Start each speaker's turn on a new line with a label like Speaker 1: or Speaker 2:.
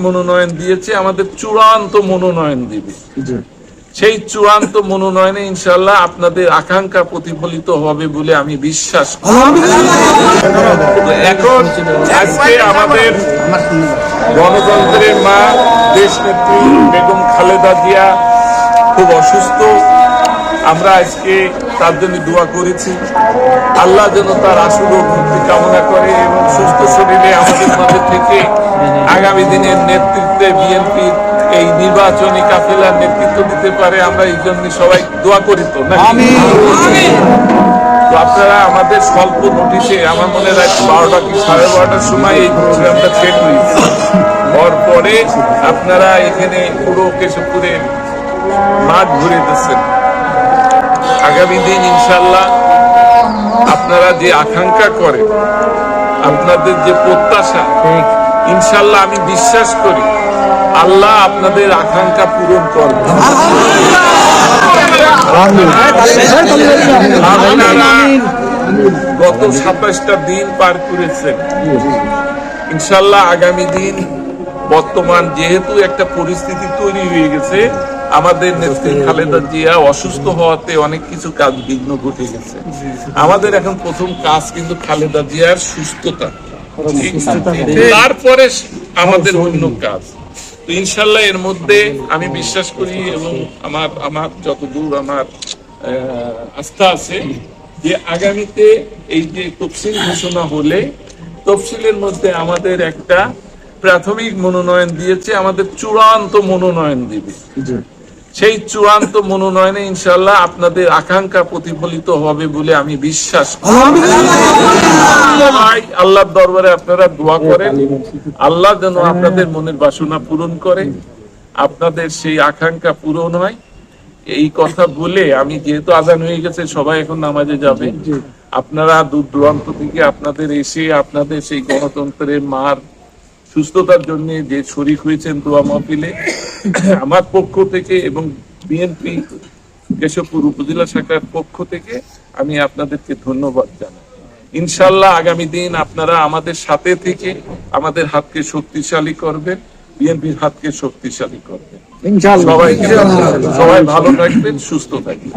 Speaker 1: মনোনয়ন দিয়েছে, আমাদের চূড়ান্ত মনোনয়ন দিবে। সেই চূড়ান্ত মনোনয়নে ইনশাআল্লাহ আপনাদের আকাঙ্ক্ষা প্রতিফলিত হবে বলে আমি বিশ্বাস করি। এখন আজকে আমাদের গণতন্ত্রের মা দেশনেত্রী বেগম খালেদা জিয়া খুব অসুস্থ। আমরা আজকে তার জন্য দোয়া করেছি, আল্লাহ যেন তার আশু মুক্তি কামনা করে এবং সুস্থ শরীরে আমাদের মাঝে থেকে আগামী দিনের নেতৃত্বে বিএনপির এই নির্বাচনী কাফেলার নেতৃত্ব দিতে পারে, আমরা এই জন্য সবাই দোয়া করি। তো তো আপনারা আমাদের স্বল্প নোটিশে, আমার মনে হয় 12টা কি 12:30টার সময় এই প্রোগ্রামটা সেট হয়েছে, হওয়ার পরে আপনারা এখানে পুরো কেশবপুরে মাঠ ঘুরে দিচ্ছেন। আগামী দিন ইনশাল্লাহ আপনারা যে আকাঙ্ক্ষা করেন, আপনাদের যে প্রত্যাশা, ইনশাল্লাহ আমি বিশ্বাস করি আল্লাহ আপনাদের আকাঙ্ক্ষা পূরণ করবে। গত 27টা দিন পার করেছেন, ইনশাল্লাহ আগামী দিন বর্তমান যেহেতু একটা পরিস্থিতি তৈরি হয়ে গেছে, আমাদের নেত্রী খালেদা জিয়া অসুস্থ হওয়াতে অনেক কিছু কাজ বিঘ্ন ঘটে গেছে। আমাদের এখন প্রথম কাজ কিন্তু খালেদা জিয়ার সুস্থতা, তারপরে আমাদের অন্য কাজ। তো ইনশাল্লাহ এর মধ্যে আমি বিশ্বাস করি এবং আমার যতদূর আমার আস্থা আছে যে আগামীতে এই যে তফসিল ঘোষণা হলে তফসিলের মধ্যে আমাদের একটা প্রাথমিক মনোনয়ন দিয়েছে, আমাদের চূড়ান্ত মনোনয়ন দিবে। সেই চূড়ান্ত মনোনয়নে ইনশাআল্লাহ আপনাদের আকাঙ্ক্ষা প্রতিফলিত হবে বলে আমি বিশ্বাস করি। আল্লাহর দরবারে আপনারা দোয়া করেন, আল্লাহ যেন আপনাদের মনের বাসনা পূরণ করে, আপনাদের সেই আকাঙ্ক্ষা পূরণ হয়। এই কথা বলে আমি, যেহেতু আজান হয়ে গেছে, সবাই এখন নামাজে যাবে, আপনারা দূর দূরান্ত থেকে আপনাদের এসে আপনাদের সেই গণতন্ত্রের মার সুস্থতার জন্য যে শরীক হয়েছেন দোয়া মাহফিলে, আমার পক্ষ থেকে এবং বিএনপি কেশবপুর উপজেলা শাখার পক্ষ থেকে আমি আপনাদেরকে ধন্যবাদ জানাই। ইনশাল্লাহ আগামী দিন আপনারা আমাদের সাথে থেকে আমাদের হাতকে শক্তিশালী করবেন, বিএনপির হাতকে শক্তিশালী করবেন। সবাই ভালো থাকবেন, সুস্থ থাকবেন।